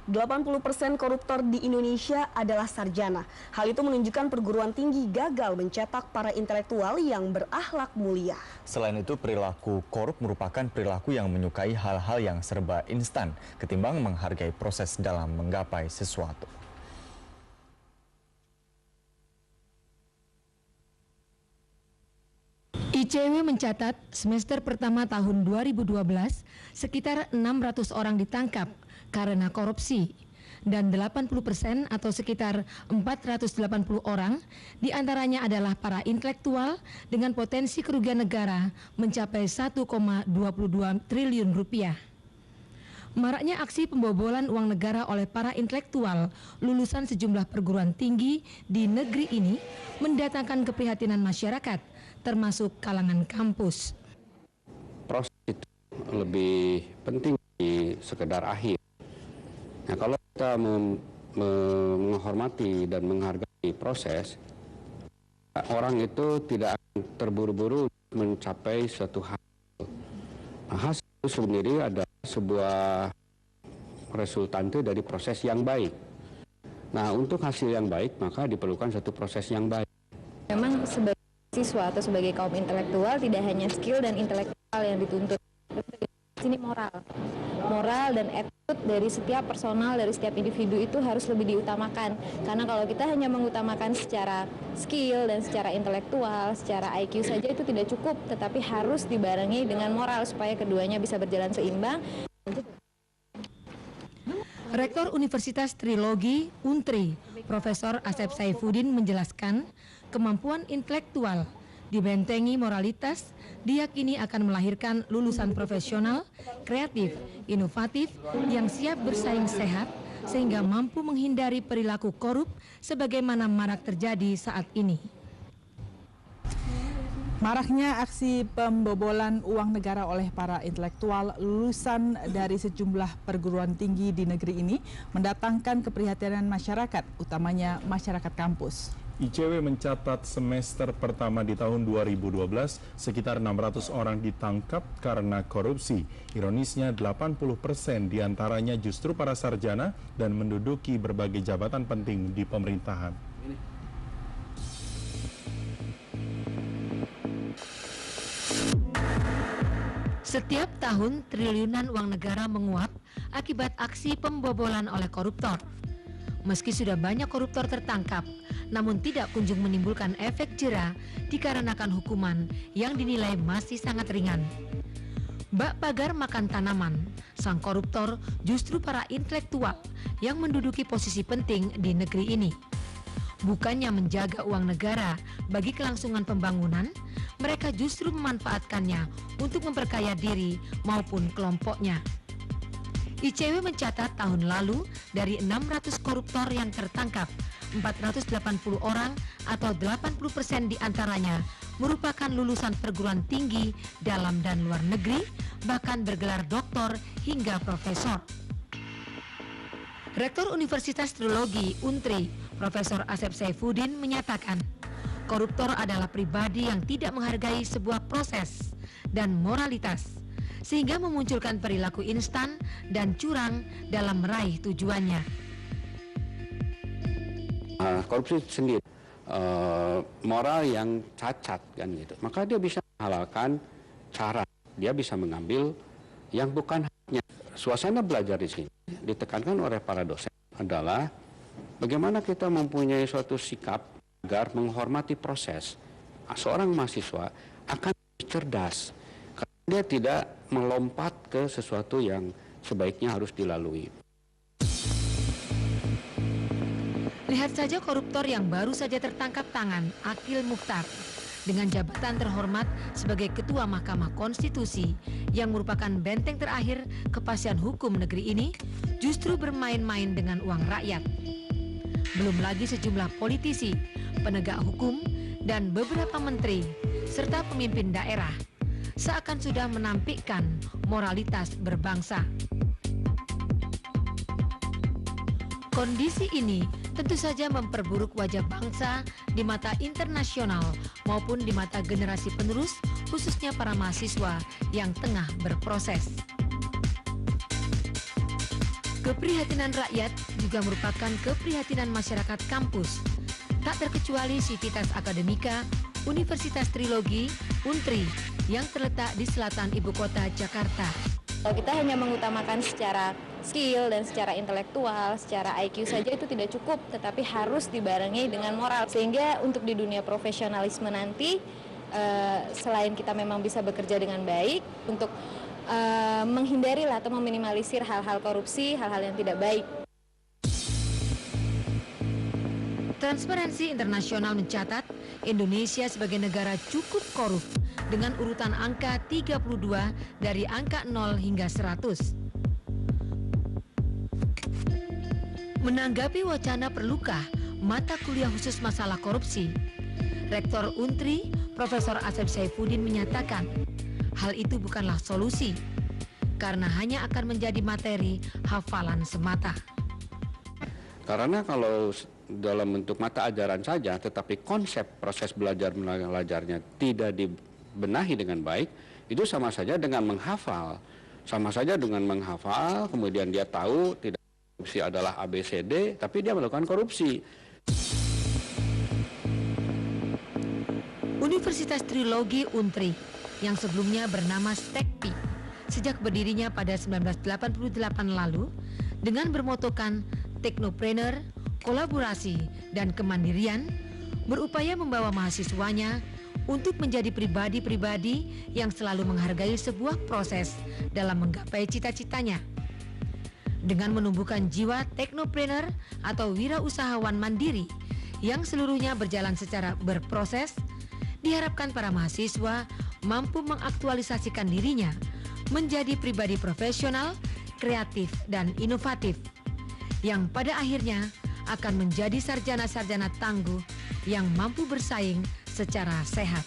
80% koruptor di Indonesia adalah sarjana. Hal itu menunjukkan perguruan tinggi gagal mencetak para intelektual yang berakhlak mulia. Selain itu, perilaku korup merupakan perilaku yang menyukai hal-hal yang serba instan ketimbang menghargai proses dalam menggapai sesuatu. ICW mencatat semester pertama tahun 2012 sekitar 600 orang ditangkap karena korupsi dan 80% atau sekitar 480 orang diantaranya adalah para intelektual dengan potensi kerugian negara mencapai 1,22 triliun rupiah. Maraknya aksi pembobolan uang negara oleh para intelektual lulusan sejumlah perguruan tinggi di negeri ini mendatangkan keprihatinan masyarakat, termasuk kalangan kampus. Proses itu lebih penting di sekedar akhir. Nah, kalau kita menghormati dan menghargai proses, orang itu tidak akan terburu-buru mencapai suatu hasil. Nah, hasil itu sendiri adalah sebuah resultante dari proses yang baik. Nah, untuk hasil yang baik maka diperlukan satu proses yang baik. Memang sebagai siswa atau sebagai kaum intelektual tidak hanya skill dan intelektual yang dituntut, di sini moral dan etik dari setiap personal, dari setiap individu itu harus lebih diutamakan. Karena kalau kita hanya mengutamakan secara skill dan secara intelektual, secara IQ saja itu tidak cukup, tetapi harus dibarengi dengan moral supaya keduanya bisa berjalan seimbang. Rektor Universitas Trilogi Untri, Profesor Asep Saifuddin menjelaskan, kemampuan intelektual dibentengi moralitas diyakini akan melahirkan lulusan profesional, kreatif, inovatif yang siap bersaing sehat sehingga mampu menghindari perilaku korup sebagaimana marak terjadi saat ini. Maraknya aksi pembobolan uang negara oleh para intelektual lulusan dari sejumlah perguruan tinggi di negeri ini mendatangkan keprihatinan masyarakat, utamanya masyarakat kampus. ICW mencatat semester pertama di tahun 2012 sekitar 600 orang ditangkap karena korupsi. Ironisnya 80% diantaranya justru para sarjana dan menduduki berbagai jabatan penting di pemerintahan. Setiap tahun triliunan uang negara menguap akibat aksi pembobolan oleh koruptor. Meski sudah banyak koruptor tertangkap, namun tidak kunjung menimbulkan efek jera dikarenakan hukuman yang dinilai masih sangat ringan. Bak pagar makan tanaman, sang koruptor justru para intelektual yang menduduki posisi penting di negeri ini. Bukannya menjaga uang negara bagi kelangsungan pembangunan, mereka justru memanfaatkannya untuk memperkaya diri maupun kelompoknya. ICW mencatat tahun lalu dari 600 koruptor yang tertangkap, 480 orang atau 80% diantaranya merupakan lulusan perguruan tinggi dalam dan luar negeri, bahkan bergelar doktor hingga profesor. Rektor Universitas Trilogi Untri, Profesor Asep Saifuddin menyatakan, koruptor adalah pribadi yang tidak menghargai sebuah proses dan moralitas, sehingga memunculkan perilaku instan dan curang dalam meraih tujuannya. Korupsi sendiri moral yang cacat kan gitu, maka dia bisa menghalalkan cara, dia bisa mengambil yang bukan haknya. Suasana belajar di sini ditekankan oleh para dosen adalah bagaimana kita mempunyai suatu sikap agar menghormati proses. Seorang mahasiswa akan cerdas karena dia tidak melompat ke sesuatu yang sebaiknya harus dilalui. Lihat saja koruptor yang baru saja tertangkap tangan, Akil Mukhtar, dengan jabatan terhormat sebagai Ketua Mahkamah Konstitusi yang merupakan benteng terakhir kepastian hukum negeri ini, justru bermain-main dengan uang rakyat. Belum lagi sejumlah politisi, penegak hukum, dan beberapa menteri, serta pemimpin daerah, seakan sudah menampilkan moralitas berbangsa. Kondisi ini tentu saja memperburuk wajah bangsa di mata internasional maupun di mata generasi penerus, khususnya para mahasiswa yang tengah berproses. Keprihatinan rakyat juga merupakan keprihatinan masyarakat kampus. Tak terkecuali Civitas Akademika, Universitas Trilogi, Untri, yang terletak di selatan ibu kota Jakarta. Kalau kita hanya mengutamakan secara skill dan secara intelektual, secara IQ saja itu tidak cukup, tetapi harus dibarengi dengan moral. Sehingga untuk di dunia profesionalisme nanti, selain kita memang bisa bekerja dengan baik, untuk menghindari atau meminimalisir hal-hal korupsi, hal-hal yang tidak baik. Transparansi Internasional mencatat Indonesia sebagai negara cukup korup dengan urutan angka 32 dari angka 0 hingga 100. Menanggapi wacana perlukah mata kuliah khusus masalah korupsi, Rektor Untri, Profesor Asep Saifuddin menyatakan hal itu bukanlah solusi karena hanya akan menjadi materi hafalan semata. Karena kalau dalam bentuk mata ajaran saja, tetapi konsep proses belajar mengajarnya tidak dibenahi dengan baik, itu sama saja dengan menghafal. Sama saja dengan menghafal, kemudian dia tahu tidak korupsi adalah ABCD, tapi dia melakukan korupsi. Universitas Trilogi Untri yang sebelumnya bernama STEKPI sejak berdirinya pada 1988 lalu dengan bermotokan teknopreneur, kolaborasi, dan kemandirian, berupaya membawa mahasiswanya untuk menjadi pribadi-pribadi yang selalu menghargai sebuah proses dalam menggapai cita-citanya. Dengan menumbuhkan jiwa teknopreneur atau wirausahawan mandiri yang seluruhnya berjalan secara berproses, diharapkan para mahasiswa mampu mengaktualisasikan dirinya menjadi pribadi profesional, kreatif, dan inovatif, yang pada akhirnya akan menjadi sarjana-sarjana tangguh yang mampu bersaing secara sehat.